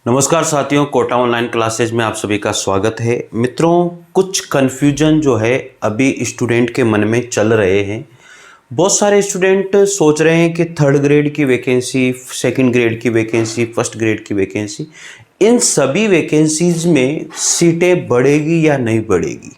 नमस्कार साथियों, Kota online classes में आप सभी का स्वागत है। मित्रों, कुछ कन्फ्यूजन जो है अभी स्टूडेंट के मन में चल रहे हैं। बहुत सारे स्टूडेंट सोच रहे हैं कि थर्ड ग्रेड की वैकेंसी, सेकंड ग्रेड की वैकेंसी, फर्स्ट ग्रेड की वैकेंसी, इन सभी वैकेंसीज में सीटें बढ़ेगी या नहीं बढ़ेगी,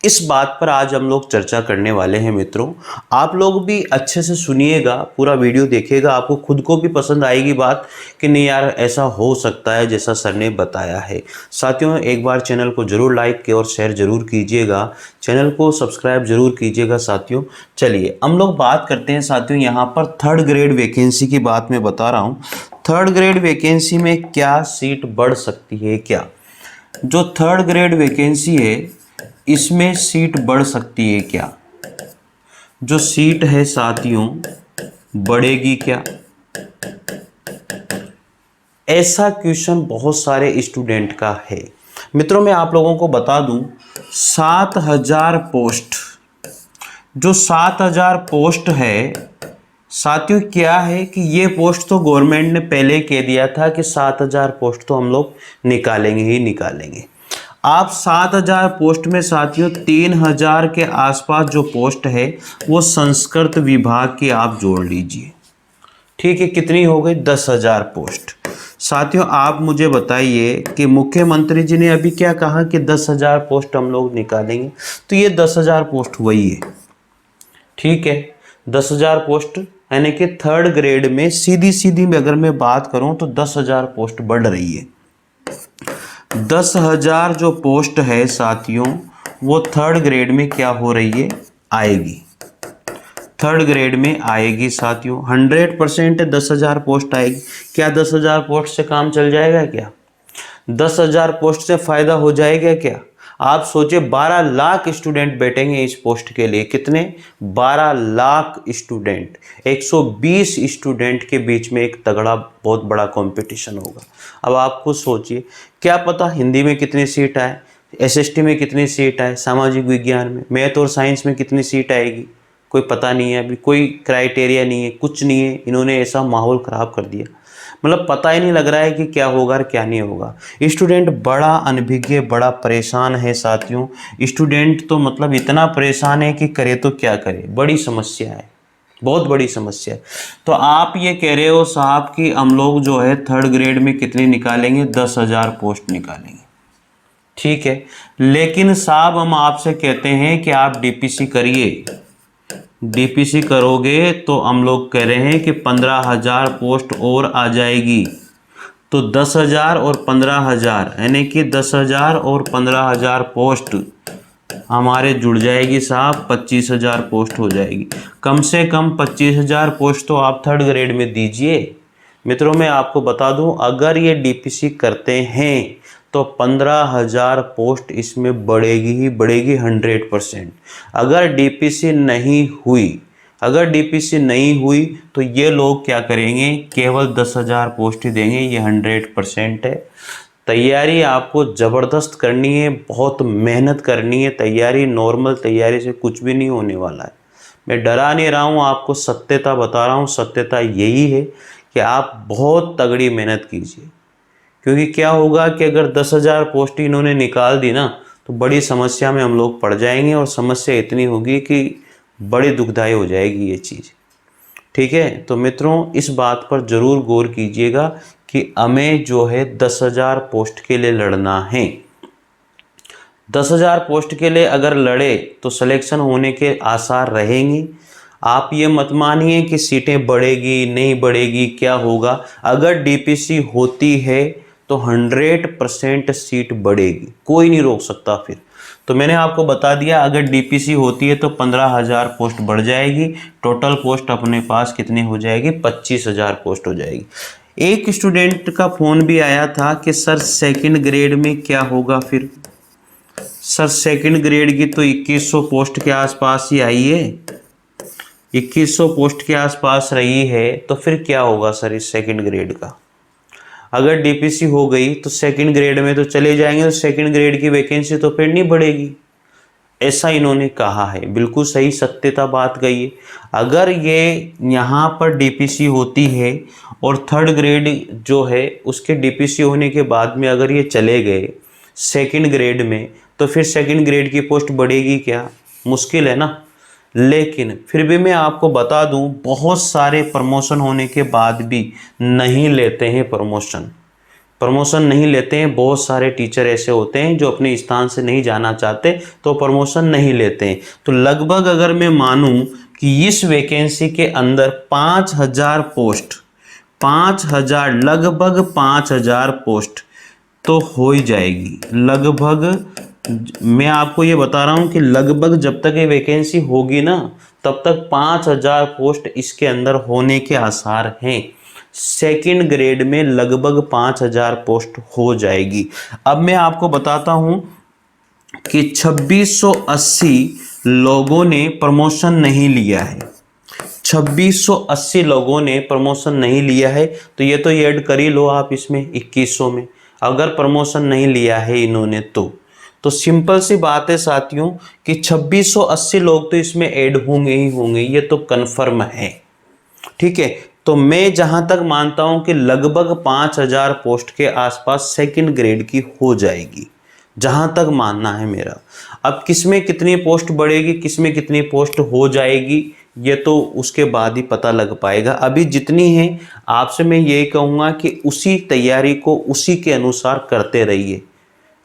इस बात पर आज हम लोग चर्चा करने वाले हैं। मित्रों, आप लोग भी अच्छे से सुनिएगा, पूरा वीडियो देखिएगा, आपको खुद को भी पसंद आएगी बात कि नहीं यार ऐसा हो सकता है जैसा सर ने बताया है। साथियों, एक बार चैनल को जरूर लाइक और शेयर जरूर कीजिएगा, चैनल को सब्सक्राइब जरूर कीजिएगा। साथियों चलिए हम लोग बात करते हैं। साथियों यहाँ पर थर्ड ग्रेड वैकेंसी की बात मैं बता रहा हूँ। थर्ड ग्रेड वैकेंसी में क्या सीट बढ़ सकती है? क्या जो थर्ड ग्रेड वैकेंसी है इसमें सीट बढ़ सकती है? क्या जो सीट है साथियों बढ़ेगी क्या? ऐसा क्वेश्चन बहुत सारे स्टूडेंट का है। मित्रों, मैं आप लोगों को बता दूं, 7000 पोस्ट, जो 7000 पोस्ट है साथियों, क्या है कि ये पोस्ट तो गवर्नमेंट ने पहले कह दिया था कि 7000 पोस्ट तो हम लोग निकालेंगे ही निकालेंगे। आप 7000 पोस्ट में साथियों 3000 के आसपास जो पोस्ट है वो संस्कृत विभाग की आप जोड़ लीजिए। ठीक है, कितनी हो गई? 10,000 पोस्ट। साथियों आप मुझे बताइए कि मुख्यमंत्री जी ने अभी क्या कहा कि 10,000 पोस्ट हम लोग निकालेंगे, तो ये 10,000 पोस्ट वही है। ठीक है, 10,000 पोस्ट यानी कि थर्ड ग्रेड में सीधी सीधी में अगर मैं बात करूं तो 10,000 पोस्ट बढ़ रही है। 10,000 जो पोस्ट है साथियों वो थर्ड ग्रेड में क्या हो रही है? आएगी, थर्ड ग्रेड में आएगी साथियों। 100% 10,000 पोस्ट आएगी। क्या 10,000 पोस्ट से काम चल जाएगा? क्या 10,000 पोस्ट से फायदा हो जाएगा? क्या आप सोचिए, 12 लाख स्टूडेंट बैठेंगे इस पोस्ट के लिए। कितने? 12 लाख स्टूडेंट, 120 स्टूडेंट के बीच में एक तगड़ा बहुत बड़ा कंपटीशन होगा। अब आप खुद सोचिए, क्या पता हिंदी में कितनी सीट आए, एसएसटी में कितनी सीट आए, सामाजिक विज्ञान में, मैथ और साइंस में कितनी सीट आएगी, कोई पता नहीं है। अभी कोई क्राइटेरिया नहीं है, कुछ नहीं है। इन्होंने ऐसा माहौल ख़राब कर दिया, मतलब पता ही नहीं लग रहा है कि क्या होगा और क्या नहीं होगा। स्टूडेंट बड़ा अनभिज्ञ, बड़ा परेशान है साथियों। स्टूडेंट तो मतलब इतना परेशान है कि करे तो क्या करे, बड़ी समस्या है, बहुत बड़ी समस्या है। तो आप ये कह रहे हो साहब कि हम लोग जो है थर्ड ग्रेड में कितनी निकालेंगे? 10,000 पोस्ट निकालेंगे। ठीक है, लेकिन साहब हम आपसे कहते हैं कि आप डीपीसी करिए। डीपीसी करोगे तो हम लोग कह रहे हैं कि 15,000 पोस्ट और आ जाएगी। तो 10,000 और 15,000 यानी कि 10,000 और 15,000 पोस्ट हमारे जुड़ जाएगी साहब, 25,000 पोस्ट हो जाएगी। कम से कम 25,000 पोस्ट तो आप थर्ड ग्रेड में दीजिए। मित्रों, मैं आपको बता दूं, अगर ये डीपीसी करते हैं तो 15,000 पोस्ट इसमें बढ़ेगी ही बढ़ेगी 100%। अगर डीपीसी नहीं हुई, अगर डीपीसी नहीं हुई तो ये लोग क्या करेंगे? केवल 10,000 पोस्ट ही देंगे। ये 100% है। तैयारी आपको ज़बरदस्त करनी है, बहुत मेहनत करनी है। तैयारी नॉर्मल तैयारी से कुछ भी नहीं होने वाला है। मैं डरा नहीं रहा हूँ, आपको सत्यता बता रहा हूँ। सत्यता यही है कि आप बहुत तगड़ी मेहनत कीजिए, क्योंकि क्या होगा कि अगर 10,000 पोस्ट इन्होंने निकाल दी ना तो बड़ी समस्या में हम लोग पड़ जाएंगे, और समस्या इतनी होगी कि बड़ी दुखदायी हो जाएगी ये चीज़। ठीक है, तो मित्रों इस बात पर ज़रूर गौर कीजिएगा कि हमें जो है 10,000 पोस्ट के लिए लड़ना है। 10,000 पोस्ट के लिए अगर लड़े तो सिलेक्शन होने के आसार रहेंगे। आप ये मत मानिए कि सीटें बढ़ेगी नहीं बढ़ेगी, क्या होगा। अगर डीपीसी होती है तो 100% सीट बढ़ेगी, कोई नहीं रोक सकता फिर। तो मैंने आपको बता दिया, अगर डीपीसी होती है तो 15,000 पोस्ट बढ़ जाएगी। टोटल पोस्ट अपने पास कितनी हो जाएगी? 25,000 पोस्ट हो जाएगी। एक स्टूडेंट का फ़ोन भी आया था कि सर सेकंड ग्रेड में क्या होगा फिर? सर सेकंड ग्रेड की तो 2100 पोस्ट के आसपास ही आई है, 2100 पोस्ट के आसपास रही है, तो फिर क्या होगा सर इस सेकंड ग्रेड का? अगर डीपीसी हो गई तो सेकंड ग्रेड में तो चले जाएंगे, तो सेकंड ग्रेड की वैकेंसी तो फिर नहीं बढ़ेगी। ऐसा इन्होंने कहा है। बिल्कुल सही सत्यता बात कही है। अगर ये यहाँ पर डीपीसी होती है और थर्ड ग्रेड जो है उसके डीपीसी होने के बाद में अगर ये चले गए सेकंड ग्रेड में, तो फिर सेकंड ग्रेड की पोस्ट बढ़ेगी क्या? मुश्किल है ना। लेकिन फिर भी मैं आपको बता दूं, बहुत सारे प्रमोशन होने के बाद भी नहीं लेते हैं प्रमोशन नहीं लेते हैं। बहुत सारे टीचर ऐसे होते हैं जो अपने स्थान से नहीं जाना चाहते तो प्रमोशन नहीं लेते हैं। तो लगभग अगर मैं मानूं कि इस वैकेंसी के अंदर 5000 पोस्ट, 5000 लगभग 5000 पोस्ट तो हो ही जाएगी। लगभग मैं आपको ये बता रहा हूँ कि लगभग जब तक ये वैकेंसी होगी ना तब तक 5000 पोस्ट इसके अंदर होने के आसार हैं। सेकंड ग्रेड में लगभग 5000 पोस्ट हो जाएगी। अब मैं आपको बताता हूं कि 2680 लोगों ने प्रमोशन नहीं लिया है। 2680 लोगों ने प्रमोशन नहीं लिया है, तो ये तो ऐड कर ही लो आप इसमें 2100 में। अगर प्रमोशन नहीं लिया है इन्होंने तो सिंपल सी बात है साथियों कि 2680 लोग तो इसमें ऐड होंगे ही होंगे, ये तो कन्फर्म है। ठीक है, तो मैं जहां तक मानता हूं कि लगभग 5000 पोस्ट के आसपास सेकंड ग्रेड की हो जाएगी, जहां तक मानना है मेरा। अब किसमें कितनी पोस्ट बढ़ेगी, किसमें कितनी पोस्ट हो जाएगी, ये तो उसके बाद ही पता लग पाएगा। अभी जितनी है आपसे मैं यही कहूँगा कि उसी तैयारी को उसी के अनुसार करते रहिए।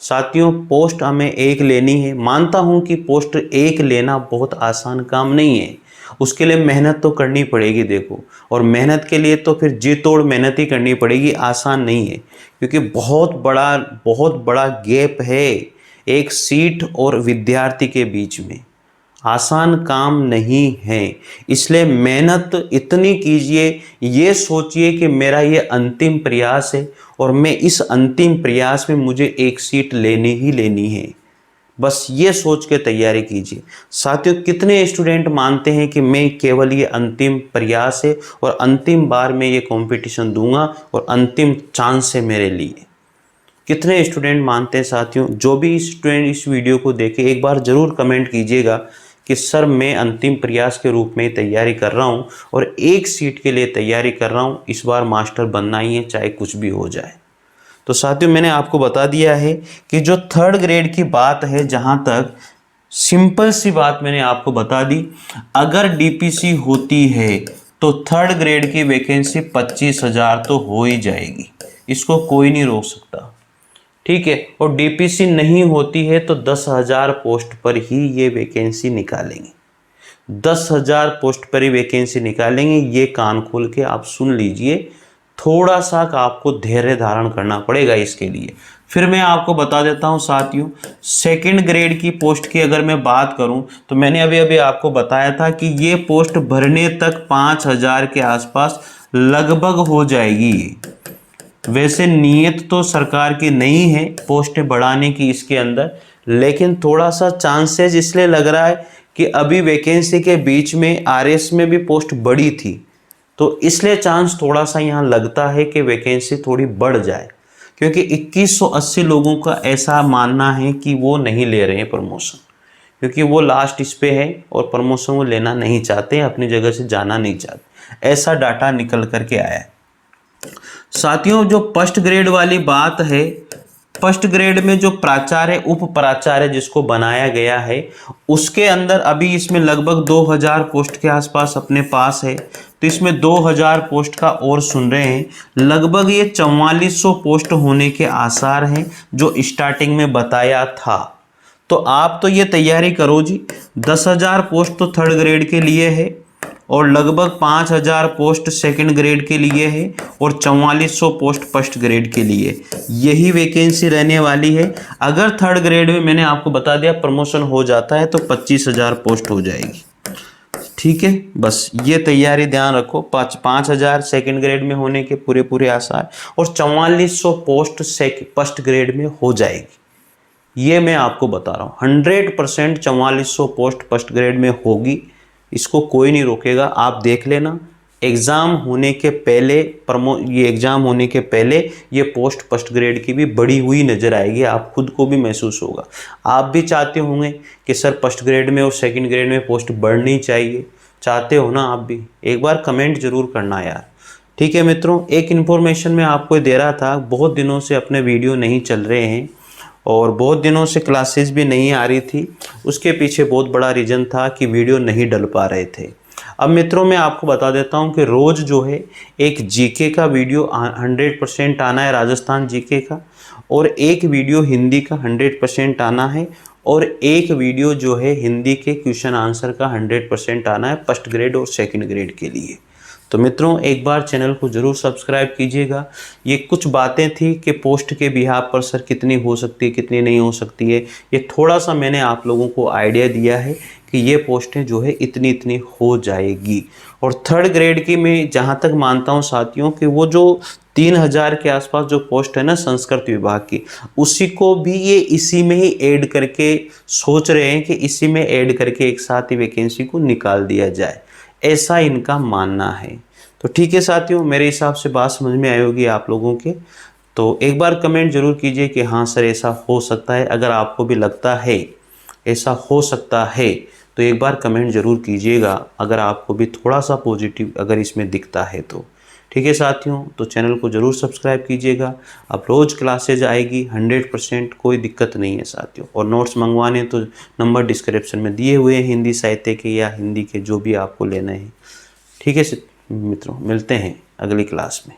साथियों, पोस्ट हमें एक लेनी है। मानता हूं कि पोस्ट एक लेना बहुत आसान काम नहीं है, उसके लिए मेहनत तो करनी पड़ेगी देखो, और मेहनत के लिए तो फिर जी तोड़ मेहनत ही करनी पड़ेगी, आसान नहीं है। क्योंकि बहुत बड़ा गैप है एक सीट और विद्यार्थी के बीच में, आसान काम नहीं है। इसलिए मेहनत इतनी कीजिए, ये सोचिए कि मेरा ये अंतिम प्रयास है और मैं इस अंतिम प्रयास में मुझे एक सीट लेनी ही लेनी है। बस ये सोच के तैयारी कीजिए। साथियों, कितने स्टूडेंट मानते हैं कि मैं केवल ये अंतिम प्रयास है और अंतिम बार मैं ये कंपटीशन दूंगा और अंतिम चांस है मेरे लिए? कितने स्टूडेंट मानते हैं साथियों? जो भी स्टूडेंट इस वीडियो को देखे एक बार ज़रूर कमेंट कीजिएगा कि सर मैं अंतिम प्रयास के रूप में तैयारी कर रहा हूँ और एक सीट के लिए तैयारी कर रहा हूँ, इस बार मास्टर बनना ही है चाहे कुछ भी हो जाए। तो साथियों, मैंने आपको बता दिया है कि जो थर्ड ग्रेड की बात है, जहाँ तक सिंपल सी बात मैंने आपको बता दी, अगर डीपीसी होती है तो थर्ड ग्रेड की वैकेंसी 25,000 तो हो ही जाएगी, इसको कोई नहीं रोक सकता। ठीक है, और डीपीसी नहीं होती है तो 10,000 पोस्ट पर ही ये वैकेंसी निकालेंगे, 10,000 पोस्ट पर ही वैकेंसी निकालेंगे। ये कान खोल के आप सुन लीजिए, थोड़ा सा आपको धैर्य धारण करना पड़ेगा इसके लिए। फिर मैं आपको बता देता हूं साथियों, सेकंड ग्रेड की पोस्ट की अगर मैं बात करूं तो मैंने अभी आपको बताया था कि ये पोस्ट भरने तक 5,000 के आसपास लगभग हो जाएगी। वैसे नीयत तो सरकार की नहीं है पोस्टें बढ़ाने की इसके अंदर, लेकिन थोड़ा सा चांसेस इसलिए लग रहा है कि अभी वैकेंसी के बीच में आरएस में भी पोस्ट बढ़ी थी, तो इसलिए चांस थोड़ा सा यहाँ लगता है कि वैकेंसी थोड़ी बढ़ जाए। क्योंकि 2180 लोगों का ऐसा मानना है कि वो नहीं ले रहे हैं प्रमोशन, क्योंकि वो लास्ट इस पे है और प्रमोशन वो लेना नहीं चाहते, अपनी जगह से जाना नहीं चाहते। ऐसा डाटा निकल करके आया है। साथियों, जो फर्स्ट ग्रेड वाली बात है, फर्स्ट ग्रेड में जो प्राचार्य उप प्राचार्य जिसको बनाया गया है, उसके अंदर अभी इसमें लगभग 2000 पोस्ट के आसपास अपने पास है। तो इसमें 2000 पोस्ट का और सुन रहे हैं, लगभग ये 4400 पोस्ट होने के आसार हैं जो स्टार्टिंग में बताया था। तो आप तो ये तैयारी करो जी, 10,000 पोस्ट तो थर्ड ग्रेड के लिए है और लगभग 5,000 पोस्ट सेकंड ग्रेड के लिए है और 4400 पोस्ट फर्स्ट ग्रेड के लिए, यही वैकेंसी रहने वाली है। अगर थर्ड ग्रेड में मैंने आपको बता दिया प्रमोशन हो जाता है तो 25,000 पोस्ट हो जाएगी। ठीक है, बस ये तैयारी ध्यान रखो। 5,000 सेकंड ग्रेड में होने के पूरे आसार और 4400 पोस्ट फर्स्ट ग्रेड में हो जाएगी, ये मैं आपको बता रहा हूँ। 100% 4400 पोस्ट फर्स्ट ग्रेड में होगी, इसको कोई नहीं रोकेगा। आप देख लेना, एग्ज़ाम होने के पहले ये पोस्ट फर्स्ट ग्रेड की भी बढ़ी हुई नज़र आएगी, आप खुद को भी महसूस होगा। आप भी चाहते होंगे कि सर फर्स्ट ग्रेड में और सेकंड ग्रेड में पोस्ट बढ़नी चाहिए, चाहते हो ना आप भी? एक बार कमेंट जरूर करना यार। ठीक है मित्रों, एक इन्फॉर्मेशन मैं आपको दे रहा था, बहुत दिनों से अपने वीडियो नहीं चल रहे हैं और बहुत दिनों से क्लासेस भी नहीं आ रही थी। उसके पीछे बहुत बड़ा रीज़न था कि वीडियो नहीं डल पा रहे थे। अब मित्रों मैं आपको बता देता हूं कि रोज़ जो है एक जीके का वीडियो 100% आना है, राजस्थान जीके का, और एक वीडियो हिंदी का 100% आना है, और एक वीडियो जो है हिंदी के क्वेश्चन आंसर का 100% आना है फर्स्ट ग्रेड और सेकंड ग्रेड के लिए। तो मित्रों एक बार चैनल को ज़रूर सब्सक्राइब कीजिएगा। ये कुछ बातें थी कि पोस्ट के बिहाफ पर सर कितनी हो सकती है कितनी नहीं हो सकती है, ये थोड़ा सा मैंने आप लोगों को आइडिया दिया है कि ये पोस्टें जो है इतनी इतनी हो जाएगी। और थर्ड ग्रेड की मैं जहाँ तक मानता हूँ साथियों कि वो जो 3000 के आसपास जो पोस्ट है ना संस्कृत विभाग की, उसी को भी ये इसी में ही ऐड करके सोच रहे हैं कि इसी में ऐड करके एक साथ ही वैकेंसी को निकाल दिया जाए, ऐसा इनका मानना है। तो ठीक है साथियों, मेरे हिसाब से बात समझ में आई होगी आप लोगों के। तो एक बार कमेंट जरूर कीजिए कि हाँ सर ऐसा हो सकता है। अगर आपको भी लगता है ऐसा हो सकता है तो एक बार कमेंट जरूर कीजिएगा, अगर आपको भी थोड़ा सा पॉजिटिव अगर इसमें दिखता है तो। ठीक है साथियों, तो चैनल को ज़रूर सब्सक्राइब कीजिएगा। अब रोज़ क्लासेज आएगी 100%, कोई दिक्कत नहीं है साथियों। और नोट्स मंगवाने तो नंबर डिस्क्रिप्शन में दिए हुए हैं, हिंदी साहित्य के या हिंदी के जो भी आपको लेना है। ठीक है मित्रों, मिलते हैं अगली क्लास में।